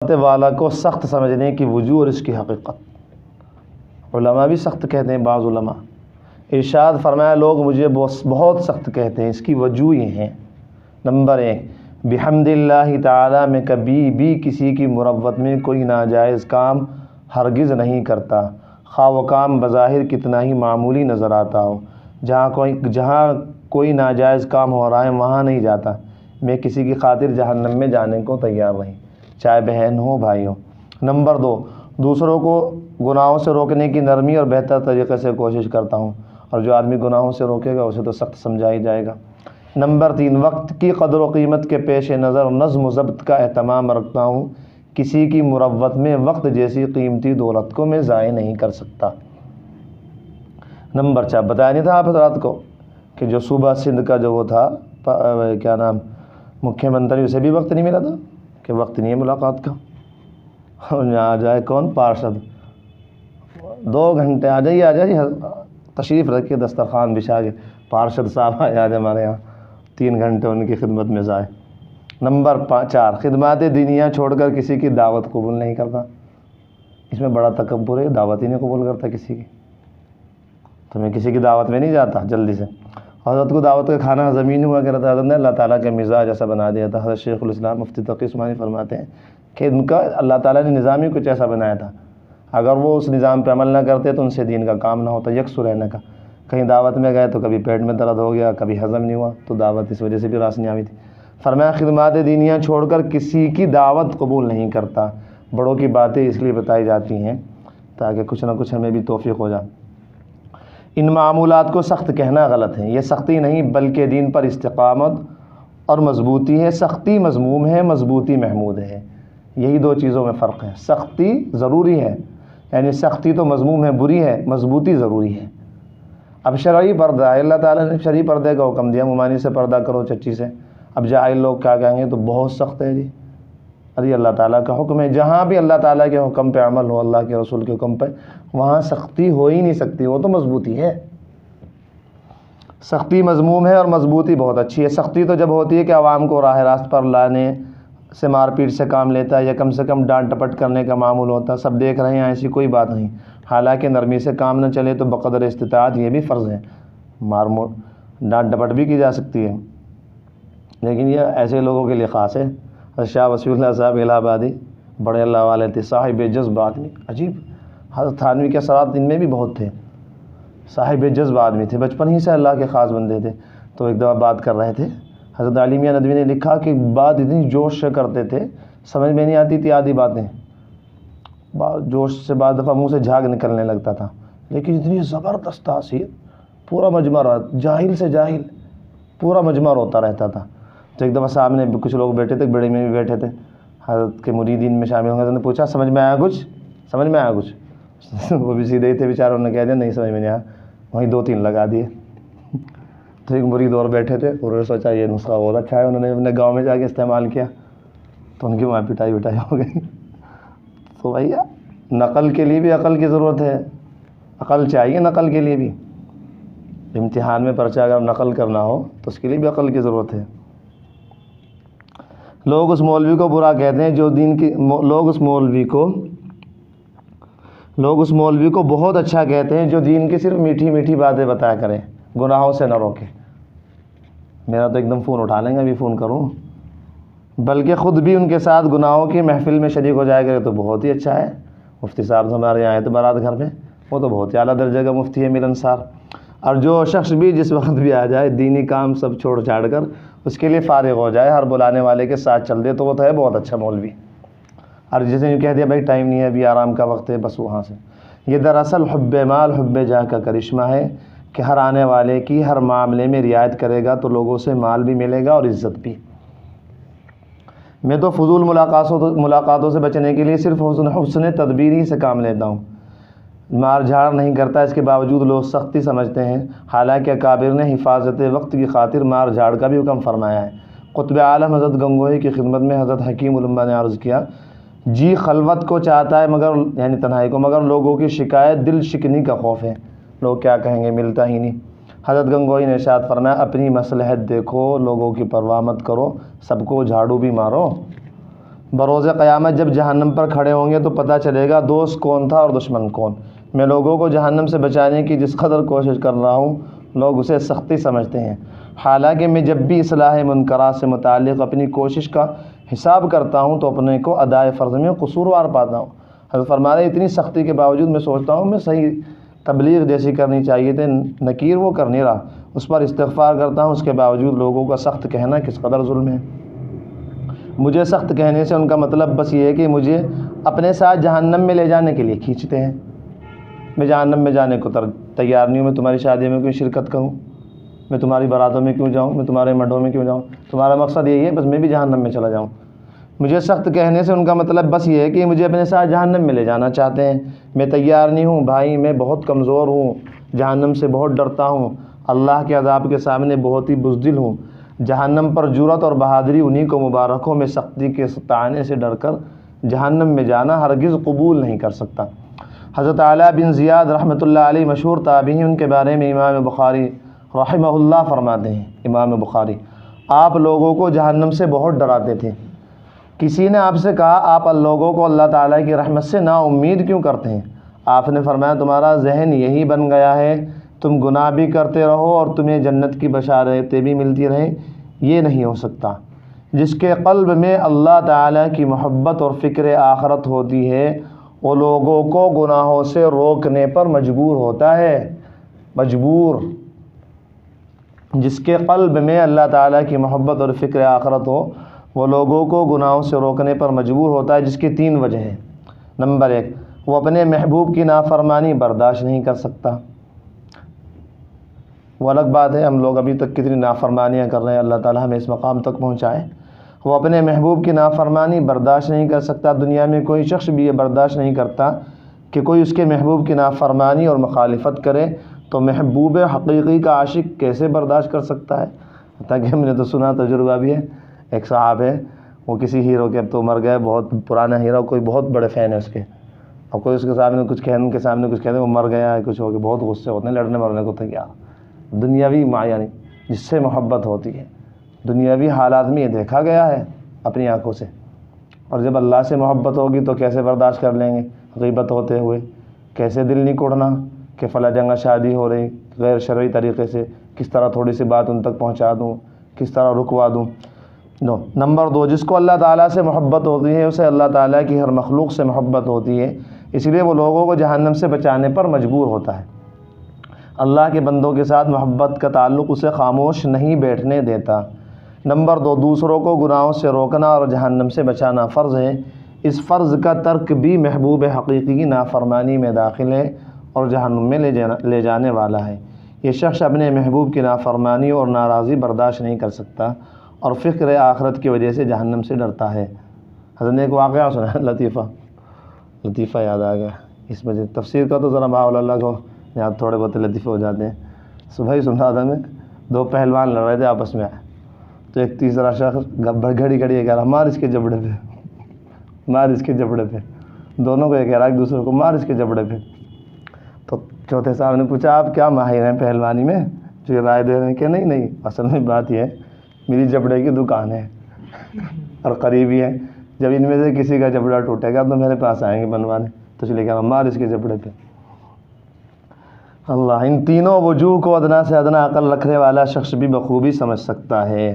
مرتبہ والا کو سخت سمجھنے کی وجوہ اور اس کی حقیقت۔ علماء بھی سخت کہتے ہیں، بعض علماء ارشاد فرمایا لوگ مجھے بہت سخت کہتے ہیں، اس کی وجوہ یہ ہیں۔ نمبر 1، بحمد اللہ تعالیٰ میں کبھی بھی کسی کی مروت میں کوئی ناجائز کام ہرگز نہیں کرتا، خواہ وہ کام بظاہر کتنا ہی معمولی نظر آتا ہو۔ جہاں کوئی ناجائز کام ہو رہا ہے وہاں نہیں جاتا۔ میں کسی کی خاطر جہنم میں جانے کو تیار نہیں، چاہے بہن ہو بھائی ہو۔ نمبر 2، دوسروں کو گناہوں سے روکنے کی نرمی اور بہتر طریقے سے کوشش کرتا ہوں، اور جو آدمی گناہوں سے روکے گا اسے تو سخت سمجھا ہی جائے گا۔ نمبر 3، وقت کی قدر و قیمت کے پیش نظر نظم و ضبط کا اہتمام رکھتا ہوں، کسی کی مروت میں وقت جیسی قیمتی دولت کو میں ضائع نہیں کر سکتا۔ نمبر 4، بتایا نہیں تھا آپ حضرات کو کہ جو صوبہ سندھ کا جو وہ تھا کیا نام مکھیہ منتری، اسے بھی وقت نہیں ملا تھا کہ وقت نہیں ہے ملاقات کا، اور یہاں آ جائے کون، پارشد 2 گھنٹے آ جائیے تشریف رکھیے دسترخوان بچھا کے، پارشد صاحب آج ہمارے یہاں 3 گھنٹے ان کی خدمت میں ضائع۔ نمبر 4، خدمات دینیہ چھوڑ کر کسی کی دعوت قبول نہیں کرتا۔ اس میں بڑا تکبر ہے، دعوت ہی نہیں قبول کرتا کسی کی، تو میں کسی کی دعوت میں نہیں جاتا جلدی سے۔ حضرت کو دعوت کا کھانا ہضم ہی نہیں ہوا کرتا، حضرت نے اللہ تعالیٰ کے مزاج ایسا بنا دیا تھا۔ حضرت شیخ الاسلام مفتی تقی عثمانی فرماتے ہیں کہ ان کا اللہ تعالیٰ نے نظام ہی کچھ ایسا بنایا تھا، اگر وہ اس نظام پہ عمل نہ کرتے تو ان سے دین کا کام نہ ہوتا، یکسو رہنے کا۔ کہیں دعوت میں گئے تو کبھی پیٹ میں درد ہو گیا، کبھی ہضم نہیں ہوا، تو دعوت اس وجہ سے بھی راس نہیں آئی تھی۔ فرمایا خدمات دینیہ چھوڑ کر کسی کی دعوت قبول نہیں کرتا۔ بڑوں کی باتیں اس لیے بتائی جاتی ہیں تاکہ کچھ نہ کچھ ہمیں بھی توفیق ہو جائے۔ ان معمولات کو سخت کہنا غلط ہے، یہ سختی نہیں بلکہ دین پر استقامت اور مضبوطی ہے۔ سختی مذموم ہے، مضبوطی محمود ہے، یہی 2 چیزوں میں فرق ہے۔ سختی ضروری ہے، یعنی سختی تو مذموم ہے، بری ہے، مضبوطی ضروری ہے۔ اب شرعی پردہ ہے، اللہ تعالیٰ نے شرعی پردے کا حکم دیا، ممانی سے پردہ کرو، چچی سے۔ اب جاہل لوگ کیا کہیں گے، تو بہت سخت ہے جی، ارے اللہ تعالیٰ کا حکم ہے۔ جہاں بھی اللہ تعالیٰ کے حکم پہ عمل ہو، اللہ کے رسول کے حکم پہ، وہاں سختی ہو ہی نہیں سکتی، وہ تو مضبوطی ہے۔ سختی مذموم ہے اور مضبوطی بہت اچھی ہے۔ سختی تو جب ہوتی ہے کہ عوام کو راہ راست پر لانے سے مار پیٹ سے کام لیتا ہے، یا کم سے کم ڈانٹ ٹپٹ کرنے کا معمول ہوتا ہے، سب دیکھ رہے ہیں، ایسی کوئی بات نہیں۔ حالانکہ نرمی سے کام نہ چلے تو بقدر استطاعت یہ بھی فرض ہے، ڈانٹ ٹپٹ بھی کی جا سکتی ہے، لیکن یہ ایسے لوگوں کے لیے خاص ہے۔ شاہ وسیع اللہ صاحب الہ آبادی بڑے اللہ والے تھے، صاحب جذب آدمی، عجیب۔ حضرت تھانوی کے اثرات ان میں بھی بہت تھے، صاحب جذب آدمی تھے، بچپن ہی سے اللہ کے خاص بندے تھے۔ تو ایک دفعہ بات کر رہے تھے، حضرت علی میاں ندوی نے لکھا کہ بات اتنی جوش سے کرتے تھے، سمجھ میں نہیں آتی تھی آدھی باتیں، جوش سے بعض دفعہ منہ سے جھاگ نکلنے لگتا تھا، لیکن اتنی زبردست تاثیر، پورا مجمع جاہل سے جاہل پورا مجمع روتا رہتا تھا۔ تو ایک دفعہ سامنے کچھ لوگ بیٹھے تھے، بیڑے میں بھی بیٹھے تھے، حضرت کے مریدین میں شامل ہوں گے، نے پوچھا سمجھ میں آیا کچھ؟ وہ بھی سیدھے ہی تھے بیچاروں نے کہہ دیا نہیں سمجھ میں نہیں آیا، وہیں 2-3 لگا دیے۔ تو ایک مرید اور بیٹھے تھے، انہوں نے سوچا یہ نسخہ اور رکھا ہے، انہوں نے اپنے گاؤں میں جا کے استعمال کیا، تو ان کی وہاں پٹائی ہو گئی۔ تو بھیا نقل کے لیے بھی عقل کی ضرورت ہے، عقل چاہیے نقل کے لیے بھی۔ امتحان میں پرچہ اگر نقل کرنا ہو تو اس کے لیے بھی عقل کی ضرورت ہے۔ لوگ اس مولوی کو برا کہتے ہیں جو دین کی، لوگ اس مولوی کو بہت اچھا کہتے ہیں جو دین کی صرف میٹھی میٹھی باتیں بتایا کرے، گناہوں سے نہ روکے۔ میرا تو ایک دم فون اٹھا لیں گے، ابھی فون کروں، بلکہ خود بھی ان کے ساتھ گناہوں کی محفل میں شریک ہو جائے گا، تو بہت ہی اچھا ہے۔ مفتی صاحب ہمارے یہاں آئے تھے بارات گھر میں، وہ تو بہت ہی اعلیٰ درجے کا مفتی ہے ملنسار۔ اور جو شخص بھی جس وقت بھی آ جائے، دینی کام سب چھوڑ چھاڑ کر اس کے لیے فارغ ہو جائے، ہر بلانے والے کے ساتھ چل دے، تو وہ تو ہے بہت اچھا مولوی۔ اور جسے یوں کہہ دیا بھائی ٹائم نہیں ہے، ابھی آرام کا وقت ہے، بس وہاں سے۔ یہ دراصل حب مال حب جاہ کا کرشمہ ہے کہ ہر آنے والے کی ہر معاملے میں رعایت کرے گا تو لوگوں سے مال بھی ملے گا اور عزت بھی۔ میں تو فضول ملاقاتوں سے بچنے کے لیے صرف حسن تدبیر ہی سے کام لیتا ہوں، مار جھاڑ نہیں کرتا۔ اس کے باوجود لوگ سختی سمجھتے ہیں، حالانکہ اکابر نے حفاظت وقت کی خاطر مار جھاڑ کا بھی حکم فرمایا ہے۔ قطب عالم حضرت گنگوہی کی خدمت میں حضرت حکیم علماء نے عرض کیا، جی خلوت کو چاہتا ہے مگر یعنی تنہائی کو، مگر لوگوں کی شکایت دل شکنی کا خوف ہے، لوگ کیا کہیں گے، ملتا ہی نہیں۔ حضرت گنگوہی نے ارشاد فرمایا، اپنی مصلحت دیکھو، لوگوں کی پرواہ مت کرو، سب کو جھاڑو بھی مارو۔ بروز قیامت جب جہنم پر کھڑے ہوں گے تو پتہ چلے گا دوست کون تھا اور دشمن کون۔ میں لوگوں کو جہنم سے بچانے کی جس قدر کوشش کر رہا ہوں لوگ اسے سختی سمجھتے ہیں، حالانکہ میں جب بھی اصلاح منکرات سے متعلق اپنی کوشش کا حساب کرتا ہوں تو اپنے کو ادائے فرض میں قصوروار پاتا ہوں۔ حضرت فرما رہے اتنی سختی کے باوجود میں سوچتا ہوں میں صحیح تبلیغ جیسی کرنی چاہیے تھے، نکیر وہ کر نہیں رہا، اس پر استغفار کرتا ہوں، اس کے باوجود لوگوں کا سخت کہنا کس قدر ظلم ہے۔ مجھے سخت کہنے سے ان کا مطلب بس یہ ہے کہ مجھے اپنے ساتھ جہنم میں لے جانے کے لیے کھینچتے ہیں۔ میں جہنم میں جانے کو تیار نہیں ہوں، میں تمہاری شادی میں کیوں شرکت کروں، میں تمہاری باراتوں میں کیوں جاؤں، میں تمہارے مڈوں میں کیوں جاؤں، تمہارا مقصد یہی ہے بس میں بھی جہنم میں چلا جاؤں۔ مجھے سخت کہنے سے ان کا مطلب بس یہ ہے کہ مجھے اپنے ساتھ جہنم میں لے جانا چاہتے ہیں۔ میں تیار نہیں ہوں بھائی، میں بہت کمزور ہوں، جہنم سے بہت ڈرتا ہوں، اللہ کے عذاب کے سامنے بہت ہی بزدل ہوں۔ جہنم پر جرأت اور بہادری انہی کو مبارک ہو، میں سختی کے طعنے سے ڈر کر جہنم میں جانا ہرگز قبول نہیں کر سکتا۔ حضرت علاء بن زیاد رحمۃ اللہ علیہ مشہور تابعی، ان کے بارے میں امام بخاری رحمہ اللہ فرماتے ہیں، امام بخاری آپ لوگوں کو جہنم سے بہت ڈراتے تھے۔ کسی نے آپ سے کہا آپ لوگوں کو اللہ تعالیٰ کی رحمت سے نا امید کیوں کرتے ہیں؟ آپ نے فرمایا تمہارا ذہن یہی بن گیا ہے، تم گناہ بھی کرتے رہو اور تمہیں جنت کی بشارتیں بھی ملتی رہیں، یہ نہیں ہو سکتا۔ جس کے قلب میں اللہ تعالیٰ کی محبت اور فکر آخرت ہوتی ہے وہ لوگوں کو گناہوں سے روکنے پر مجبور ہوتا ہے، مجبور۔ جس کے قلب میں اللہ تعالیٰ کی محبت اور فکر آخرت ہو وہ لوگوں کو گناہوں سے روکنے پر مجبور ہوتا ہے، جس کی 3 وجہ ہیں۔ نمبر 1، وہ اپنے محبوب کی نافرمانی برداشت نہیں کر سکتا۔ وہ الگ بات ہے ہم لوگ ابھی تک کتنی نافرمانیاں کر رہے ہیں، اللہ تعالیٰ ہمیں اس مقام تک پہنچائے۔ وہ اپنے محبوب کی نافرمانی برداشت نہیں کر سکتا۔ دنیا میں کوئی شخص بھی یہ برداشت نہیں کرتا کہ کوئی اس کے محبوب کی نافرمانی اور مخالفت کرے، تو محبوب حقیقی کا عاشق کیسے برداشت کر سکتا ہے؟ تاکہ ہم نے تو سنا، تجربہ بھی ہے، ایک صاحب ہے وہ کسی ہیرو کے، اب تو مر گئے، بہت پرانا ہیرو، کوئی بہت بڑے فین ہے اس کے، اور کوئی اس کے سامنے کچھ ان کے سامنے کچھ کہتے وہ مر گیا ہے، کچھ ہو گیا، بہت غصے ہوتے ہیں، لڑنے مرنے کو تیار۔ دنیاوی یعنی جس سے محبت ہوتی ہے، دنیاوی حالات میں یہ دیکھا گیا ہے اپنی آنکھوں سے، اور جب اللہ سے محبت ہوگی تو کیسے برداشت کر لیں گے؟ غیبت ہوتے ہوئے کیسے دل نہیں کوڑنا کہ فلاں جگہ شادی ہو رہی غیر شرعی طریقے سے، کس طرح تھوڑی سی بات ان تک پہنچا دوں، کس طرح رکوا دوں۔ نمبر 2، جس کو اللہ تعالیٰ سے محبت ہوتی ہے اسے اللہ تعالیٰ کی ہر مخلوق سے محبت ہوتی ہے، اس لیے وہ لوگوں کو جہنم سے بچانے پر مجبور ہوتا ہے۔ اللہ کے بندوں کے ساتھ محبت کا تعلق اسے خاموش نہیں بیٹھنے دیتا۔ نمبر 2، دوسروں کو گناہوں سے روکنا اور جہنم سے بچانا فرض ہے، اس فرض کا ترک بھی محبوب حقیقی کی نافرمانی میں داخل ہے اور جہنم میں لے جانے والا ہے۔ یہ شخص اپنے محبوب کی نافرمانی اور ناراضی برداشت نہیں کر سکتا اور فکر آخرت کی وجہ سے جہنم سے ڈرتا ہے۔ حضرت نے ایک واقعہ سنا ہے، لطیفہ یاد آ گیا اس وجہ، تفسیر کا تو ذرا باول اللہ کو یہاں تھوڑے بہت لطیفے ہو جاتے ہیں۔ صبح ہی سن رہا تھا میں، 2 پہلوان لڑ رہے تھے آپس میں، تو ایک تیسرا شخص گھڑی یہ کہہ رہا مار اس کے جبڑے پہ، مار اس کے جبڑے پہ، دونوں کو یہ کہہ رہا ایک دوسرے کو مار اس کے جبڑے پہ۔ تو چوتھے صاحب نے پوچھا آپ کیا ماہر ہیں پہلوانی میں جو یہ رائے دے رہے ہیں؟ کہ نہیں اصل میں بات یہ ہے میری جبڑے کی دکان ہے اور قریبی ہے، جب ان میں سے کسی کا جبڑا ٹوٹے گا تو میرے پاس آئیں گے بنوانے، تو چلے کہہ رہا مار اس کے جبڑے پہ۔ اللہ ان تینوں وجوہ کو ادنا سے ادنا عقل رکھنے والا شخص بھی بخوبی سمجھ سکتا ہے۔